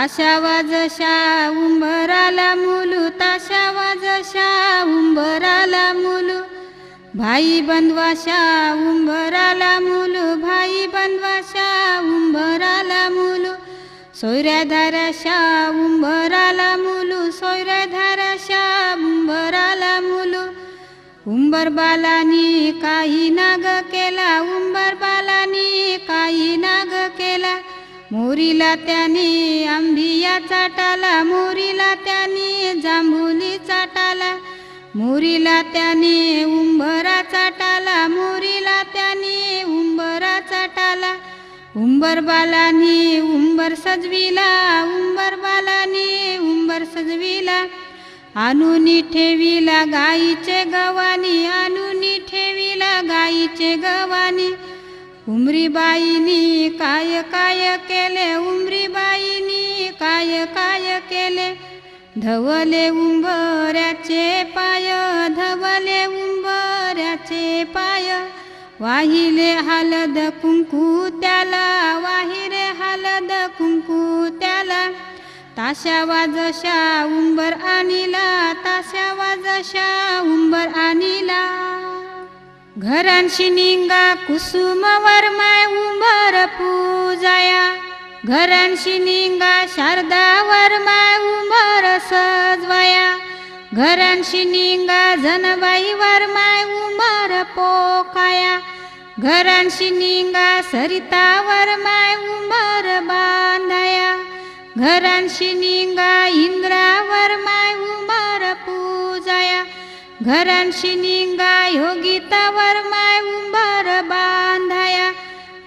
ताशावा जशा उंबराला मुलू, ताशावा जशा उंबराला मुलू, भाई बंधवाशा उंबराला मुलू, भाई बंधवाशा उंबराला मुलू, सोयऱ्या धाराशा उंबराला मुलू, सोयऱ्या धाराशा उंबराला मुलू, उंबर बालानी काही नाग केला, उंबर बालानी काही नाग केला, मोरीला त्याने आंबिया चाटाला, मोरीला त्याने जांभुली चाटाला, मोरीला त्याने उंबरा चाटाला, मोरीला त्याने उंबरा चाटाला, उंबर बालानी उंबर सजविला, उंबर बालानी उंबर सजविला, आणूनी ठेविला गाईचे गवानी, आणूनी ठेविला गाईचे गवानी, उमरी बाईनी काय काय केले, उमरी बाईनी काय काय केले, धवले उंबऱ्याचे पाय, धवले उंबऱ्याचे पाय, वाहिले हलद कुंकू त्याला, वाहिले हलद कुंकू त्याला, ताशावा जशा उंबर आणिला, ताशावा जशा उंबर आणिला, घरांशी निंगा कुसुमवर माय उंबर पूजाया, घरांशी निंगा शारदावर माय उंबर सजवाया, घरांशी निंगा जनबाईवर माय उंबर पोकाया, घरांशी निंगा सरितावर माय उंबर बांधाया, घरांशी निंगा इंद्रावर माय उंबर पूजाया, घरांशी निंगा योगितावर माय उंबर बांधाया,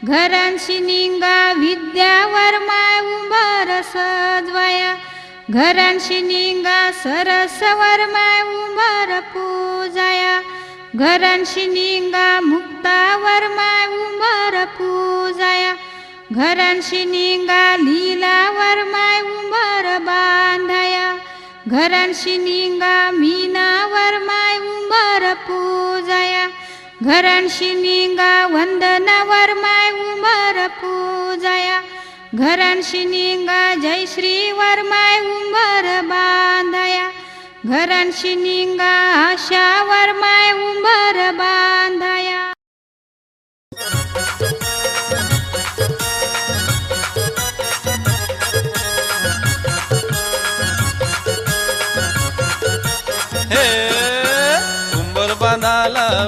घरांशी निंगा विद्यावर माय उंबर सजवाया, घरांशी निंगा सरसवर माय उंबर पूजाया, घरांशी निंगा मुक्तावर माय उंबर पूजाया, घरांशी निंगा लीलावर माय उंबर बांधाया, घरांशी निंगा मीनावर माय उंबर पूजाया, घरांशी निंगा वंदनावर माय उंबर पूजाया, घरांशी निंगा जयश्रीवर माय उंबर बांधाया, घरांशी निंगा आशावर माय उंबर बांधाया.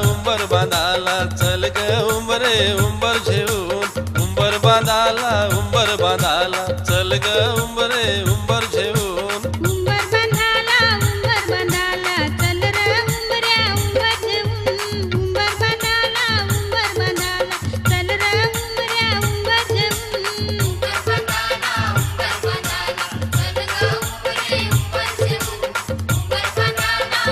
उंबर बांधाला चल ग उंबरे उंबर घेऊन, उंबर बांधाला चल ग उंबरे उंबर घेऊन, उंबर बांधाला चल रे उंबऱ्या उंबर घेऊन, उंबर बांधाला चल रे उंबऱ्या उंबर घेऊन, उंबर बांधाला चल ग उंबरे उंबर घेऊन, उंबर बांधाला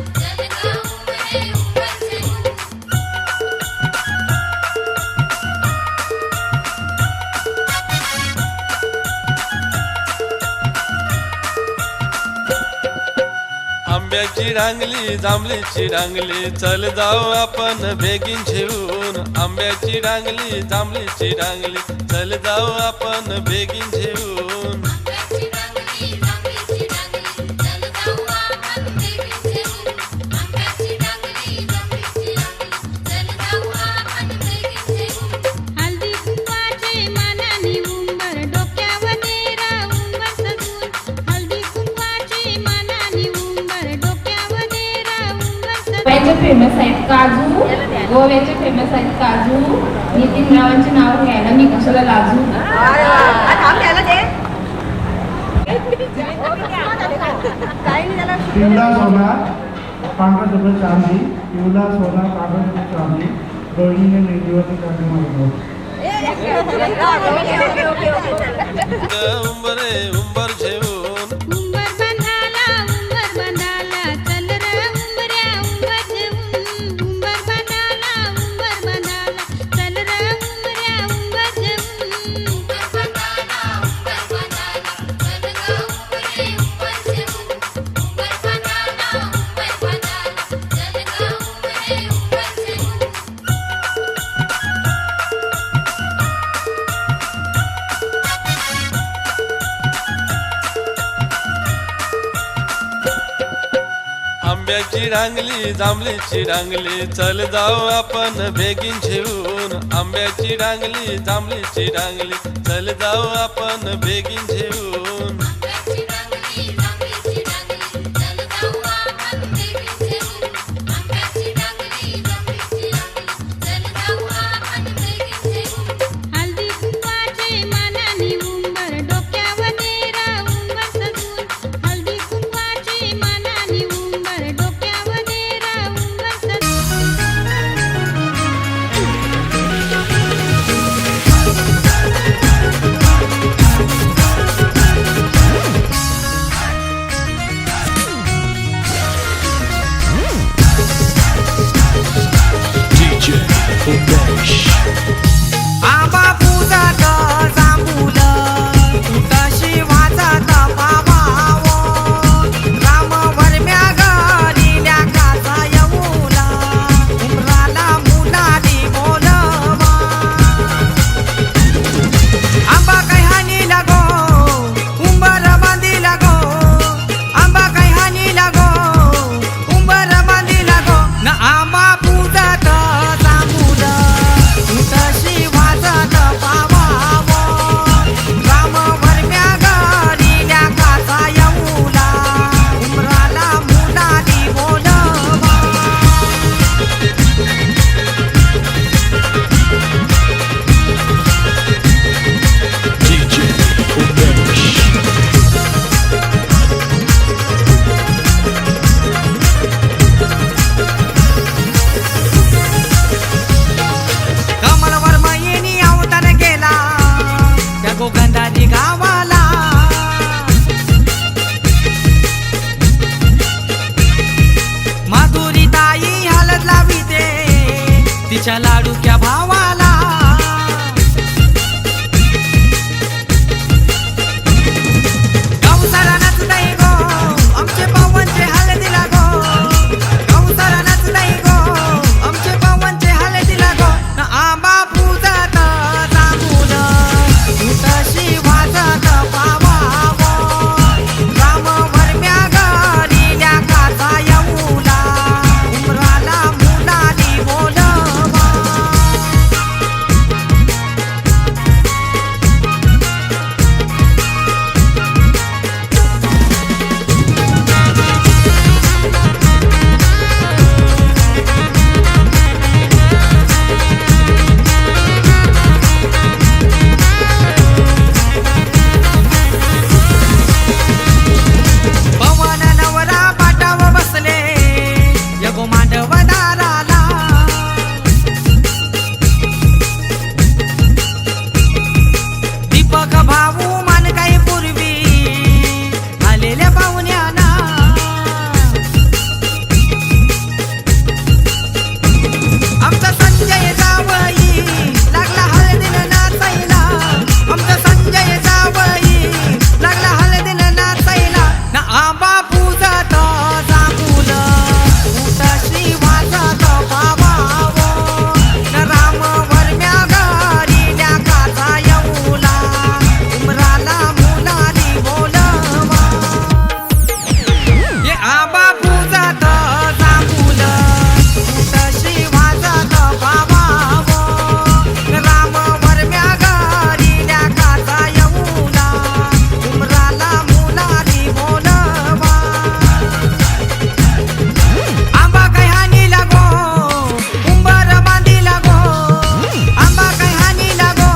चल ग उंबरे उंबर घेऊन. आंब्याची रांगली जांभळीची रांगली चल जाऊ आपण बेगीन घेऊन, आंब्याची रांगली जांभळीची रांगली चल जाऊ आपण बेगीन घेऊन, आंब्याची रांगली जांभळीची रांगली चल जाऊ आपण बेगीन घेऊन, आंब्याची रांगली जांभळीची रांगली चल जाऊ आपण बेगीन घेऊन. हळदी कुंकवाचे मानानी उंबर डोक्यावर नेरा उंबर सजून, हळदी कुंकवाचे मानानी उंबर डोक्यावर नेरा उंबर सजून. गोव्याचे फेमस आहेत काजू, गोव्याचे फेमस आहेत काजू, नितीनरावांचे नाव घ्यायला मी कशाला लाजू. पिवळा सोना पांढरा शुभ्र चांदी, पिवळा सोना पांढरा शुभ्र चांदी, रोहिणीने मेहंदीवरती चांदी मारतो. उंबरे उंबर घेऊन, उंबर बांधाला चल रे उंबऱ्या उंबर घेऊन, उंबर बांधाला चल रे उंबऱ्या उंबर घेऊन, उंबर बांधाला चल ग उंबरे उंबर घेऊन, उंबर बांधाला चल ग उंबरे उंबर घेऊन. आंब्याची डांगली जांभळीची डांगली चल जाऊ आपण बेगीन जेवून आंब्याची डांगली जांभळीची डांगली चल जाऊ आपण बेगीन जेवून आंब्याची डांगली जांभळीची डांगली चल जाऊ आपण बेगीन जेवून आंब्याची डांगली जांभळीची डांगली चल जाऊ आपण बेगीन जेवून हल्दी कुंकवाचे मानानी उंबर डोक्यावर नेरा उंबर सजून हल्दी कुंकवाचे मानानी उंबर डोक्यावर नेरा उंबर सजून आंबा पूजात जांभूल तुळशी वाजत पावावो राम वरम्या गरील्या काचा येऊला उमराला मुलाली बोलवा आंबा काय हानी लागो उंबर बांधी लागो आंबा काय हानी लागो उंबर बांधी लागो न आंबा पूजात जांभूल तुळशी वाजत पावावो राम वरम्या गरील्या काचा येऊला उमराला मुलाली बोलवा कमलवर मयिनी अवतार गेला त्या गोगंधारी गावाला माधुरी ताई हलत लाविते तिच्या लाडूक्या भावाला गवसाला नाचताई गो आमचे पवनचे हलदीला गो गवसाला नाचताई गो आमचे पवनचे हलदीला गो न आंबा पूजत जांभूल तुळशी वाजत पावावो राम वरम्या गरील्या काचा येऊला उमराला मुलाली बोलवा पवन नवरा पाटाव बसले यगो मांडव दाराला दीपक भाऊ मान काही पूर्वी आलेल्या पाहुण्याना आमचा संजय जावई लागला हळदीला नाचायला आमचा संजय जावई लागला हळदीला नाचायला ना आंबा पूजत जांभूल तुळशी वाजत पावावो न राम वरम्या गरील्या काचा येऊला उमराला मुलाली बोलवा ये आंबा पूजत जांभूल तुळशी वाजत पावावो न राम वरम्या गरील्या काचा येऊला उमराला मुलाली बोलवा आंबा काय हानी लागो उंबर बांधी लागो आंबा काय हानी लागो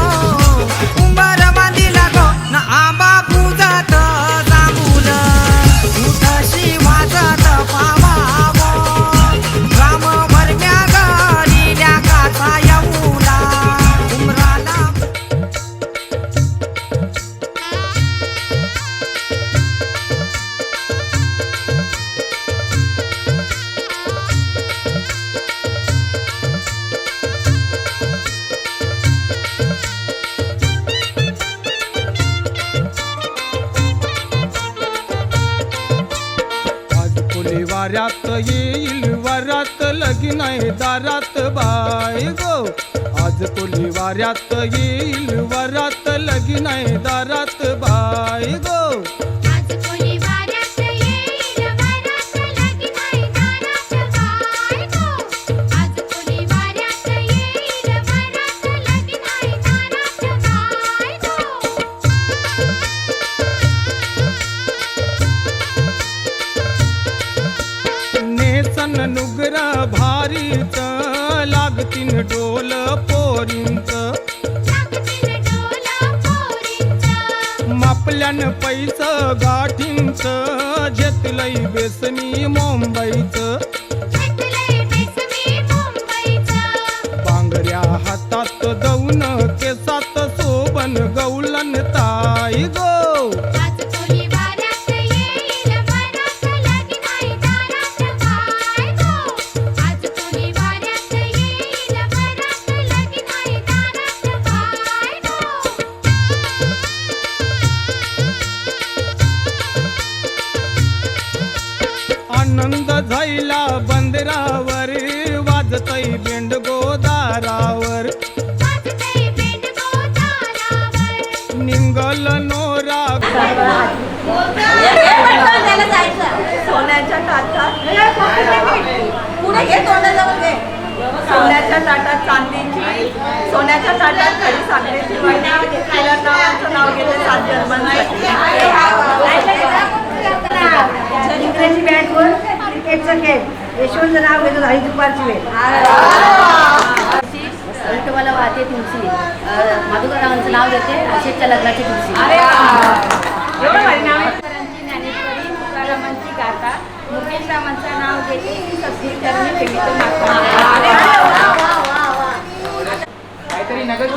उंबर बांधी लागो न आंबा पूजत जांभूल तुळशी वाजत पावावो राम वरम्या गरील्या काचा येऊला उमराला आज कोणी वाऱ्यात येईल वरात लगीन आहे दारात बाय गो आज कोणी वाऱ्यात येईल वरात लगीन आहे दारात बाय गो आज कोणी वाऱ्यात येईल वरात लगीन आहे दारात नुगर भारीच लागतीन डोल पोरींच मापल्यान पैस गाठींच घेतलंय बेसमी मुंबईच बांगड्या हातात दौन केसात सोबन गौलन ताई गो आनंद झायला बंदरावर वाजतय बेंड गोदारावर निंगल नोरा सोन्याच्या ताटात पुढे घे तोंडाजवळ घे सोन्याच्या ताटात चांदीची सोन्याच्या ताटात खडी साखरेची वाटी नावाचं नाव घेते 7 जन्मांसाठी इंग्रजी बॅटवर क्रिकेटचा खेळ यशवंत नाव घेतो आणि दुपारची वेळ विठोबाला वाहते तुमची मधुकररावांचं नाव घेते अशेकच्या लग्नाची तुमची ज्ञानेश्वरी तुकारामांची गाथा मुकेश रावांचं नाव घेते की सत्तीकरणी प्रेमीचं माता काहीतरी नगर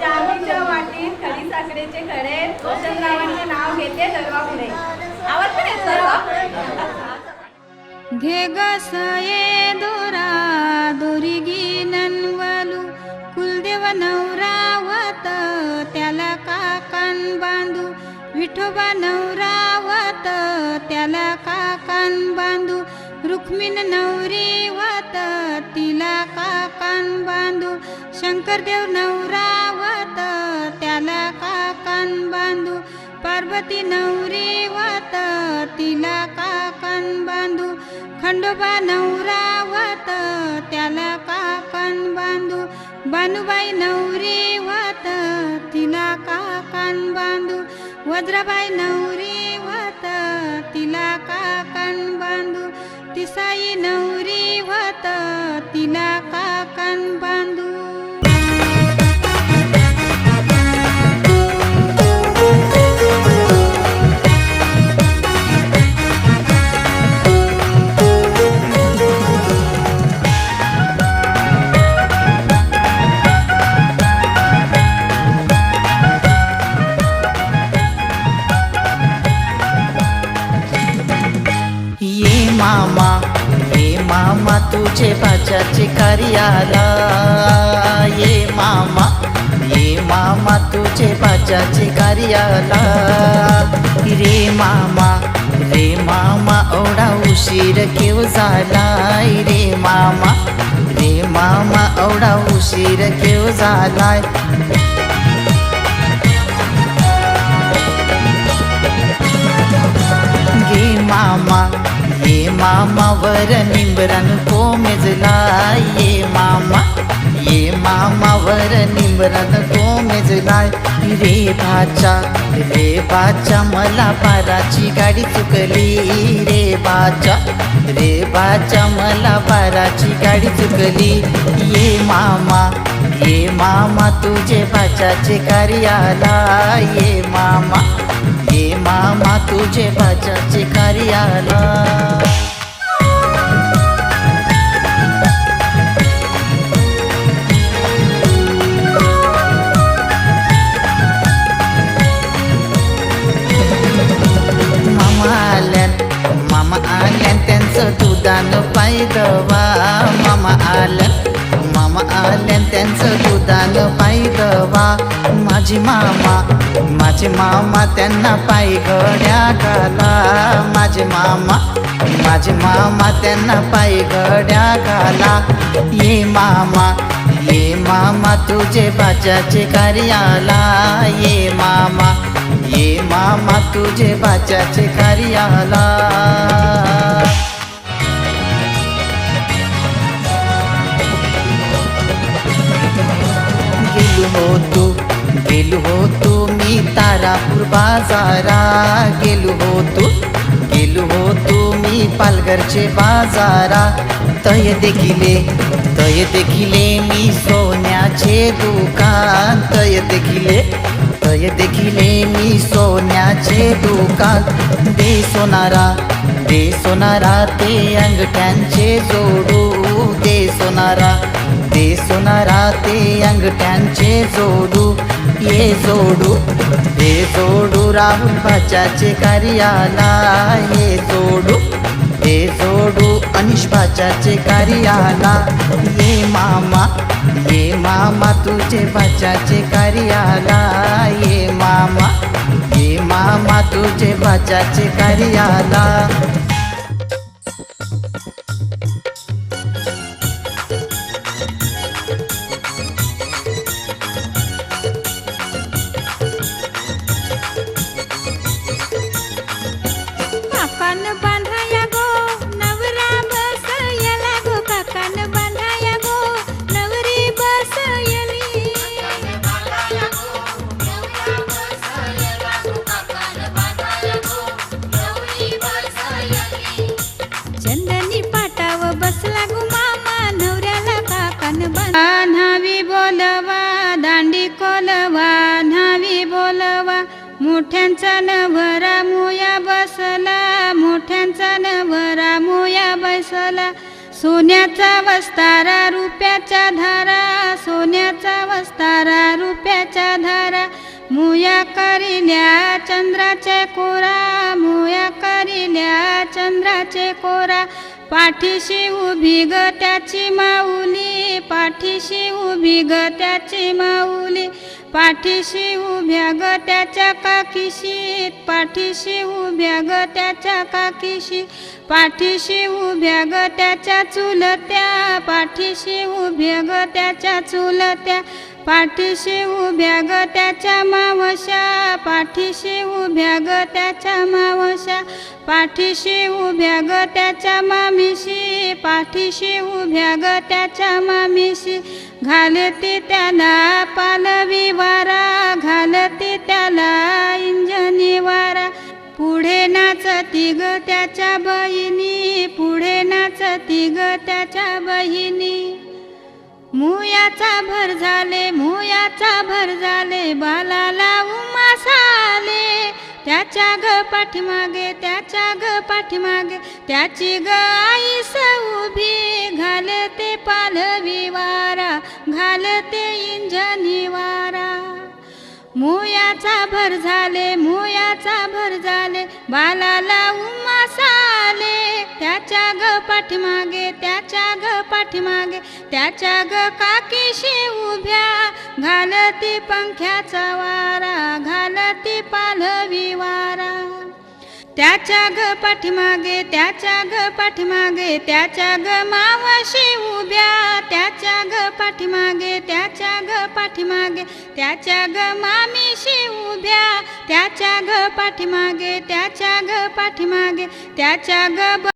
चांदीच्या वाटीत खडी साखरेचे खडे वसंतरावांचे नाव घेते दरवा पुढे आवाज पण येतो घे गसये दोरा दोरी गिननवलू कुलदेव नवरावत त्याला काकान बांधू विठोबा नवरावत त्याला काकान बांधू रुक्मिण नवरीवत तिला काकान बांधू शंकरदेव नवरावत त्याला काकान बांधू पार्वती नवरीवत तिला काकान बांधू खंडोबा नवरावत त्याला काकान बांधू बानुबाई नवरीवत तिला काकान बांधू वज्राबाई नवरीवत तिला काकान बांधू तिसाई नवरीवत तिला काकान बांधू मामा तुझे बाजाचे कार्याला ये मामा तुझे बाजाचे कार्याला रे मामा ओढा उशीर केव झालाय रे मामा ओढा उशीर केव झालाय ये मामा वर निंबरान कोमेजला ये मामा वर निंबरान कोमेजला रे बाचा मला पाराची गाडी चुकली रे बाचा मला पाराची गाडी चुकली ये मामा तुझे बाचाचे कार्याला ये मामा तुझे बाजाचे कार्याला मामा आल्यान त्यांचं दुधानं पायदवा मामा आल्यान त्यांचं दुधानं पायदवा माझे मामा त्यांना पायी घड्या घाला माझे मामा त्यांना पायी घड्या घाला ये मामा तुझे बाजाचे कार्याला ये मामा तुझे बाजाचे कार्याला बाजारा गेलो होतो मी पालघरचे बाजारा तय देखिले मी सोन्याचे दुकान तय देखिले मी सोन्याचे दुकान दे सोनारा ते अंगठ्यांचे जोडू दे सोनारा ते अंगठ्यांचे जोडू ये जोडू राहुल भाच्याचे कार्याला हे जोडू अनिश भाच्याचे कार्याला ये मामा तुझे भाच्याचे कार्याला ये मामा तुझे भाच्याचे कार्याला काकान बांधाया गो नवरा बसयला गो काकान बांधाया गो नवरी बसयली चंदनी पाटाव बसला गो मामा नवऱ्याला काकान न्हावी बोलवा दांडी कोलवा न्हावी बोलवा मोठ्यांचा नवरा मोया बसला मोठ्यांचा नवरा मोया बसला सोन्याचा वस्तारा रुपयाच्या धारा सोन्याचा वस्तारा रुपयाच्या धारा मोया करिल्या चंद्राचे कोरा मोया करिल्या चंद्राचे कोरा पाठीशी उभी ग त्याची माऊली पाठीशी उभी ग त्याची माऊली पाठीशी उभ्या ग त्याच्या काकीशी पाठीशी उभ्या ग त्याच्या काकीशी पाठीशी उभ्या ग त्याच्या चुलत्या पाठीशी उभ्या ग त्याच्या चुलत्या पाठीशी उभ्या ग त्याच्या मावश्या पाठीशी उभ्या ग त्याच्या मावश्या पाठीशी उभ्या ग त्याच्या मामीशी पाठीशी उभ्या ग त्याच्या मामीशी घालते त्याला पालवी वारा घालते त्याला इंजनी वारा पुढे नाचती ग त्याच्या बहिणी पुढे नाचती ग त्याच्या बहिणी मुयाचा भर झाले बालाला उमास आले त्याच्या ग पाठीमागे त्याची ग आईस उभी घालते पालवी वारा घालते इंजनी वारा मुयाचा भर झाले बालाला उमास आले त्याच्या ग पाठीमागे त्याच्या ग काकीशी उभ्या घालती पंख्याचा वारा घालती पालवी वारा त्याच्या ग पाठीमागे त्याच्या ग मावशी उभ्या त्याच्या ग पाठीमागे त्याच्या ग मामीशी उभ्या त्याच्या ग पाठीमागे त्याच्या ग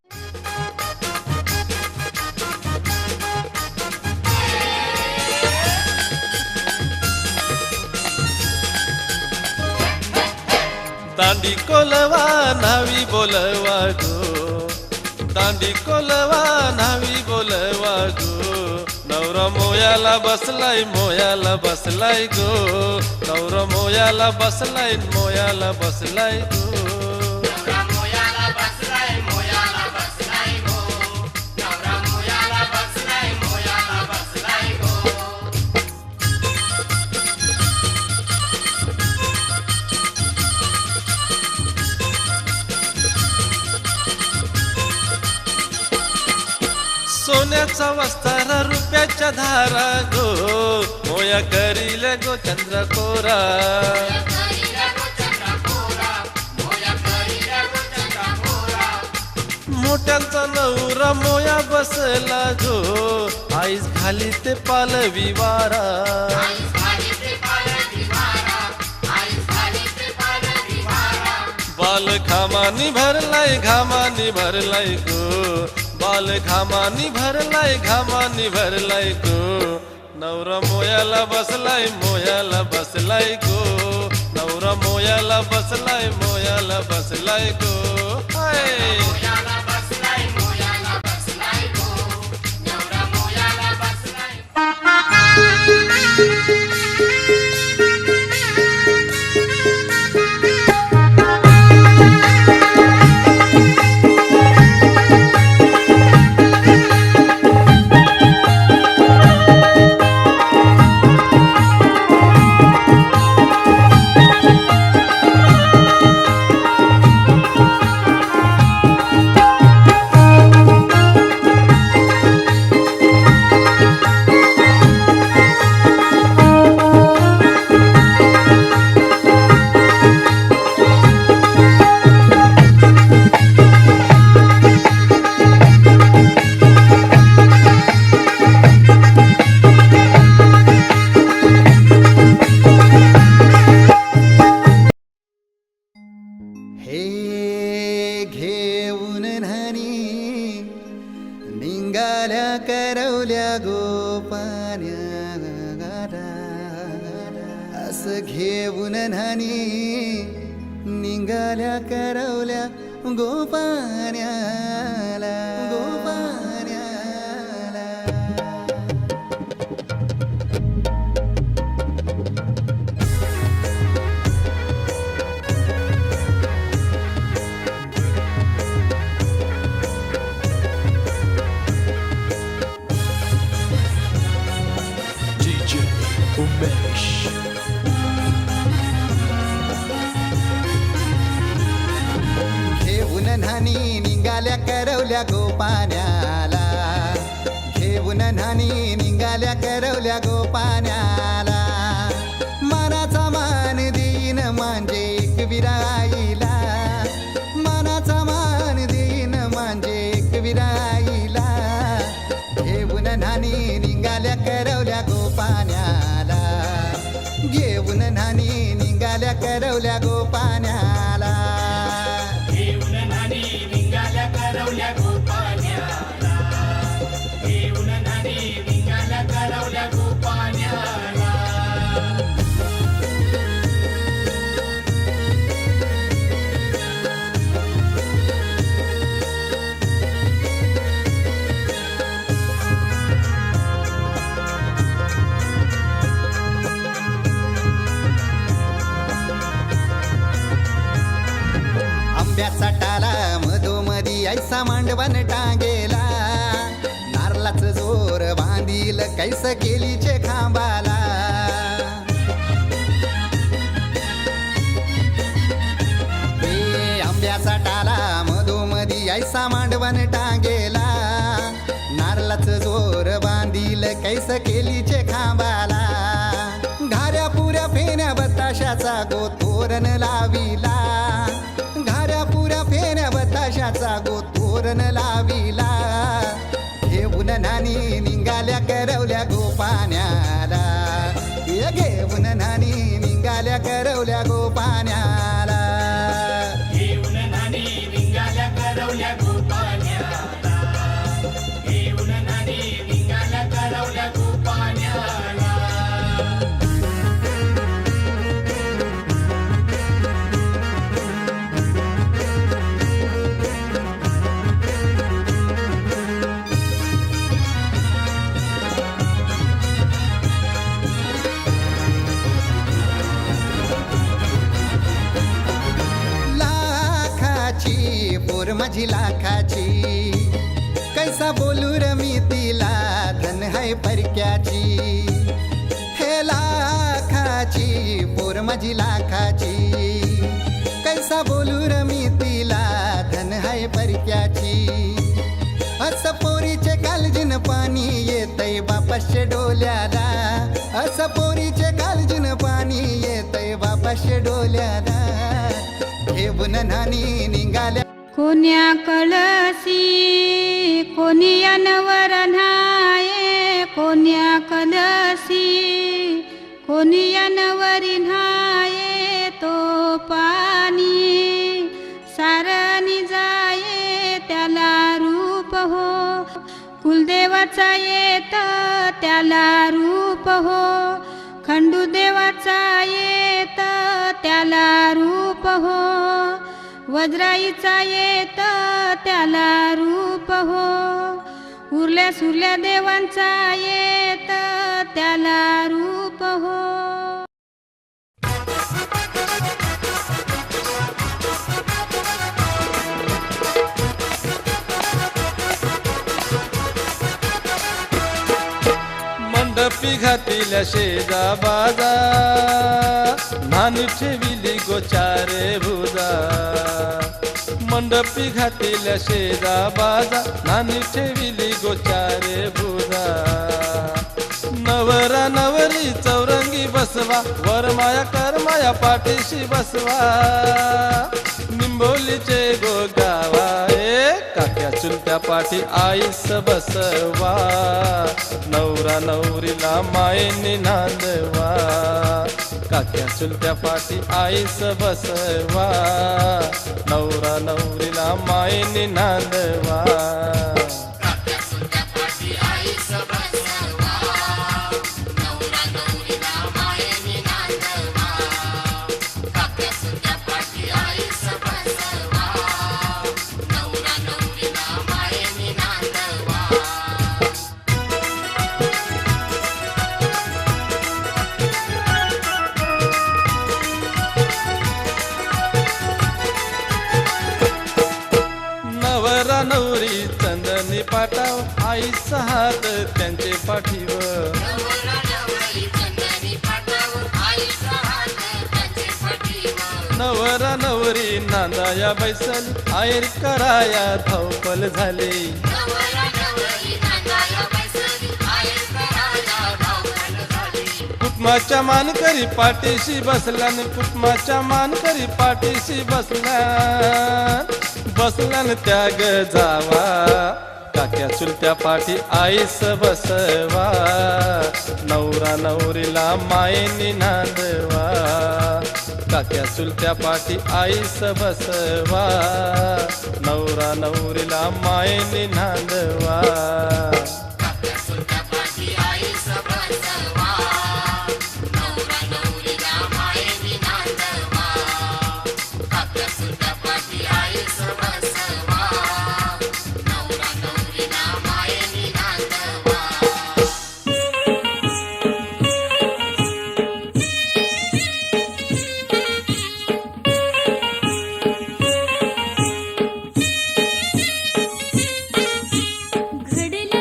दांडी कोलवा न्हावी बोलवा गो दांडी कोलवा न्हावी बोलवा गो नवरा मोयाला बसलाय गो नवरा मोयाला बसलाय गो सोन्याचा वस्तारा रुपयाच्या धारा गो मोया करील गो चंद्रकोरा मोठ्यांचा नवरा मोया बसला गो आईस घाली ते पालवी वारा बाल घामानी भरलाय गो बाल घामानी भरलाय गो नवरा मोयाला बसलाय गो नवरा मोयाला बसलाय गो हाय. हे घेऊन न्हाणी निंगाल्या करवल्या गोपान्या असं घेऊन न्हाणी निंगाल्या करवल्या गोपान्याला घेऊन न्हाणी निघाल्या करवल्या गोपान्याला घेऊन न्हाणी निघाल्या करवल्या गोपान्याला मनाचा मान देईन म्हणजे एक विराईला मनाचा मान देईन म्हणजे एक विराईला घेऊन न्हाणी निघाल्या करवल्या गोपान्याला घेऊन न्हाणी निघाल्या करवल्या गोपान्याला घेऊन न्हाणी निघाल्या करवल्या गोपान्याला घेऊन न्हाणी निघाल्या करवल्या गोपान्याला आंब्याचा टाला मधोमधी ऐसा मांडवण टांगेला नारळाचं जोर बांधील कैस केलीचे खांबाला हे आंब्याचा टाला मधोमधी ऐसा मांडवण टांगेला नारळाचं जोर बांधील कैस केलीचे खांबाला घाऱ्या पुऱ्या फेण्या बताशाचा गोतोरण लाविला घाऱ्या पुऱ्या फेण्या बताशाचा गोतोरण लाविला घेऊन न्हाणी निघाल्या करवल्या गोपान्याला घेऊन न्हाणी निघाल्या करवल्या गोपान्याला घेऊन न्हाणी निघाल्या करवल्या गोपान्याला घेऊन न्हाणी निघाल्या करवल्या गोपान्याला पोर माझी लाखाची कैसा बोलू र मी तिला धन है परक्याची हे लाखाची पोर माझी लाखाची कैसा बोलू र मी तिला धन है परक्याची असं पोरीचे कालजीन पाणी येतय बापाशे डोल्याला असं पोरीचे कालजीन पाणी येतय बापाशे डोल्याला घेऊन न्हाणी निघाल्या कोण्या कळसी कोणी अनवर न्हाये कोण्या कलसी कोणी अनवरी न्हाये तो पाणी सारणी जाये त्याला रूप हो कुलदेवाचा येत त्याला रूप हो खंडू देवाचा येत त्याला रूप हो, वज्राईचा येत त्याला रूप हो, उरल्या सुरल्या देवांचा येत त्याला रूप हो. मंडपी घातिल्या शेजा बाजा, नानी ठेविली गोचारे भुजा. मंडपी घातिल्या शेजा बाजा, नानी ठेविली गोचारे भुजा. नवरा नवरी चौरंगी बसवा, वरमाया करमाया पाठीशी बसवा. निंबोलीचे गो गावा, काक्या चुलत्या पाठी आईस बसवा. नवरा नवरीला मायेने नांदवा, काक्या चुलत्या पाठी आईस बसवा. नवरा नवरीला मायेने नांदवा. नवरा नवरी चंदनी पाटाव, आईचा हात त्यांचे पाठीवर. नवरा नवरी नांदाया बैसल, आयर कराया धावपल झाली. कुटुंबाच्या मानकरी पाठीशी बसला, कुटुंबाच्या मानकरी पाठीशी बसला. बसला त्याग जावा, काक्या चुलत्या पाठी आईस बसवा. नवरा नवरीला मायेने नांदवा, काक्या चुलत्या पाठी आईस बसवा. नवरा नवरीला मायेने नांदवा. घडला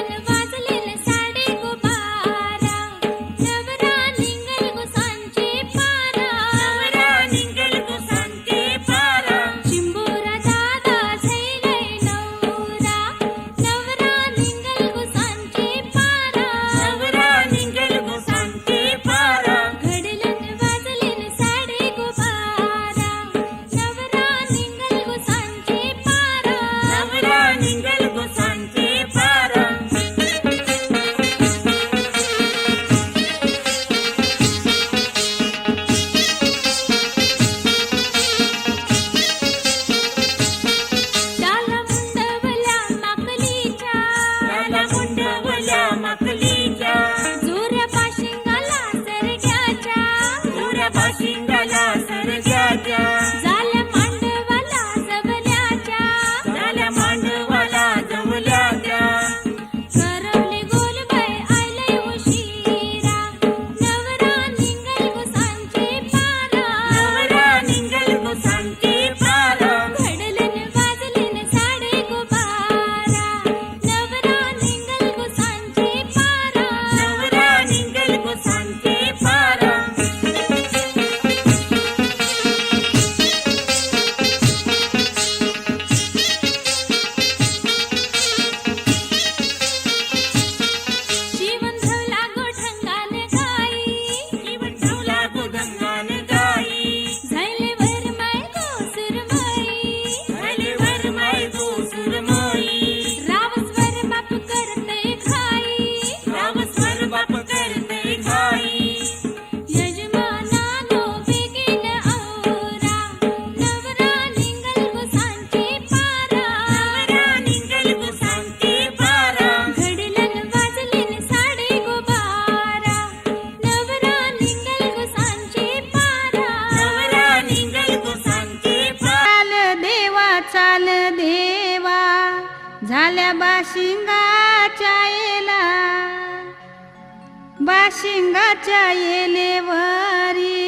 बाशिंगाच्या येलेवरी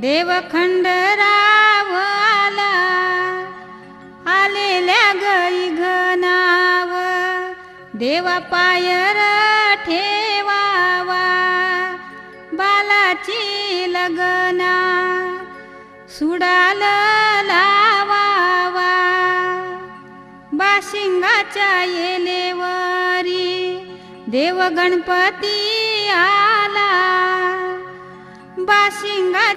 देवखंडराव आला आलेल्या गई घनाव देवा पायर ठेवावा बालाची लगना सुडाल लावावा बाशिंगाच्या येलेवरी देव गणपती आला बाशिंगा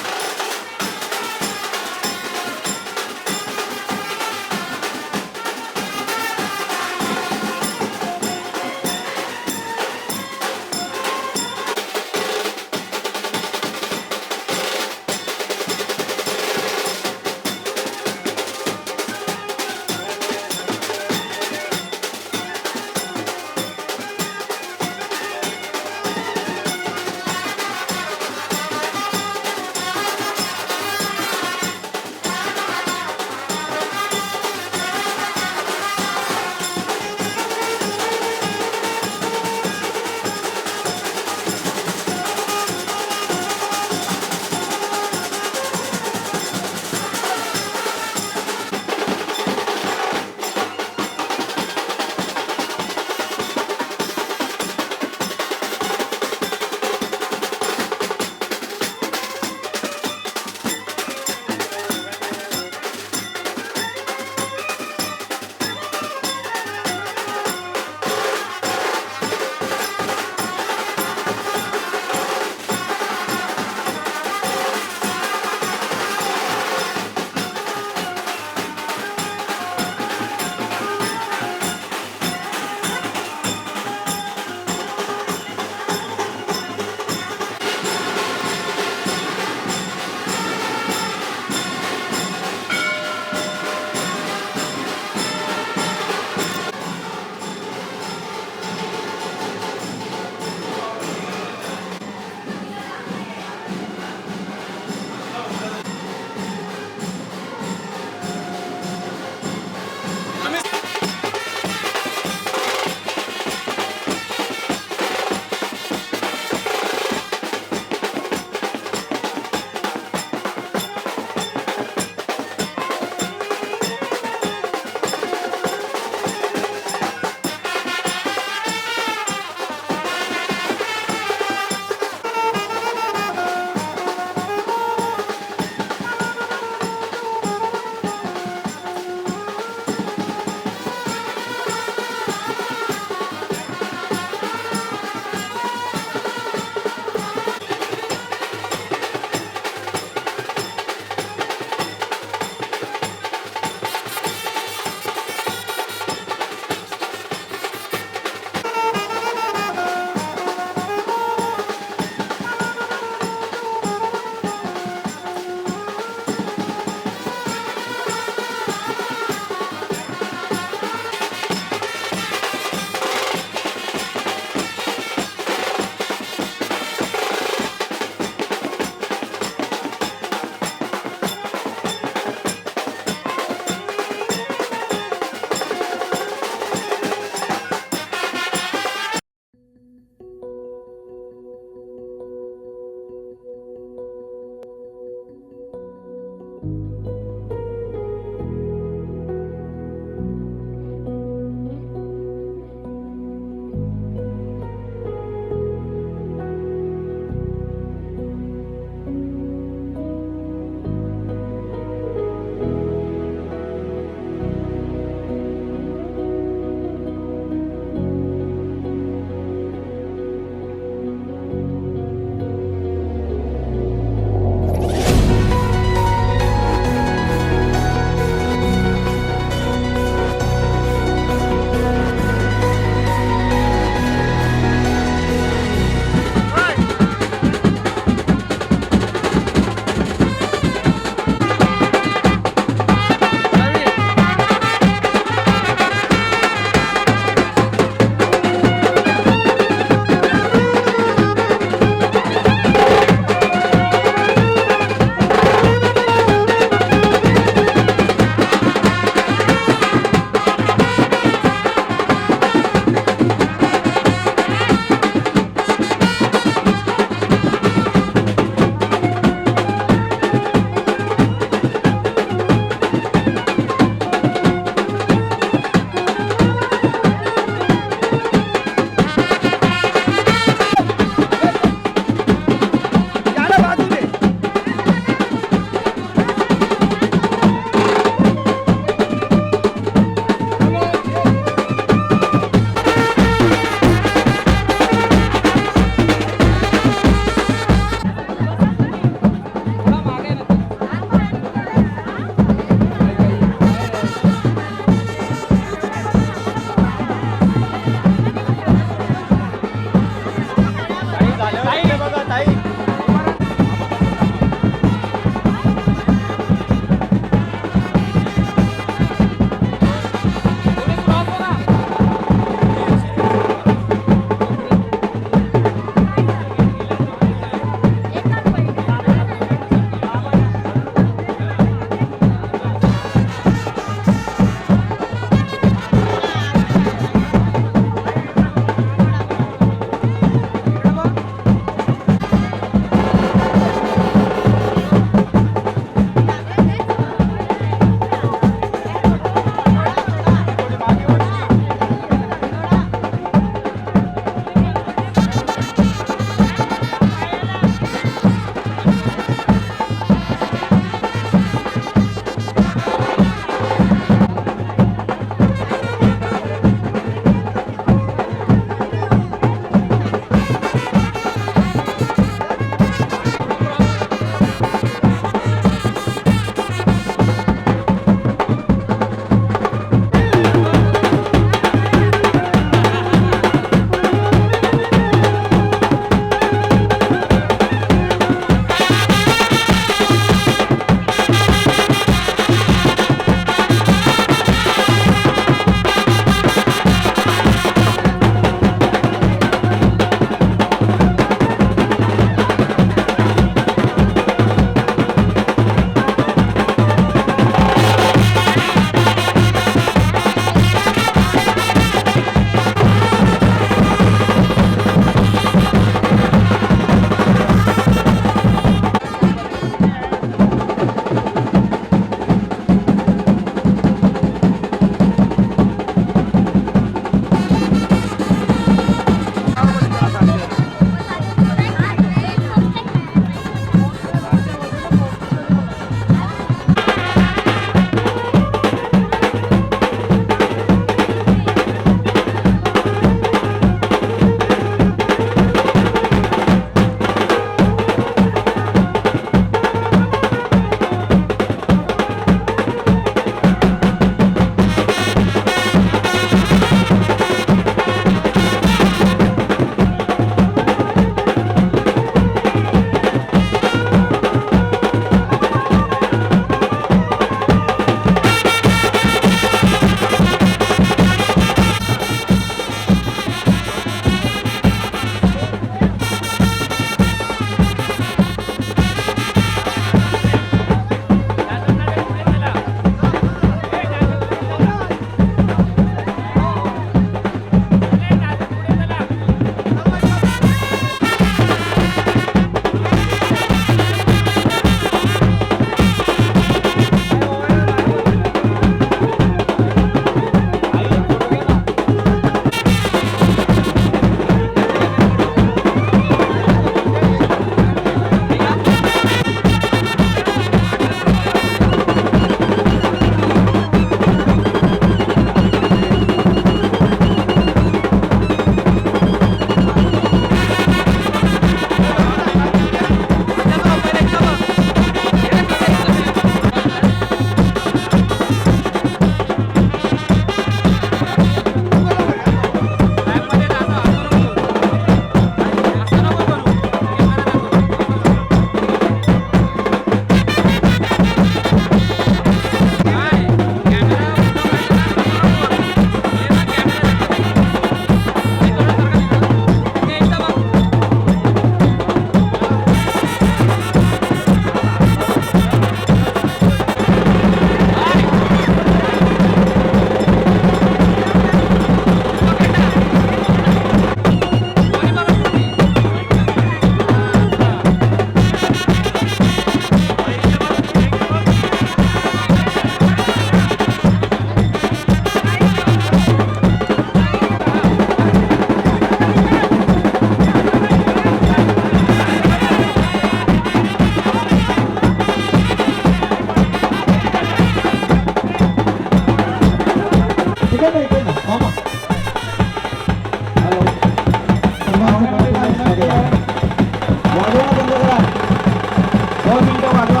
मिनिटं वाजवा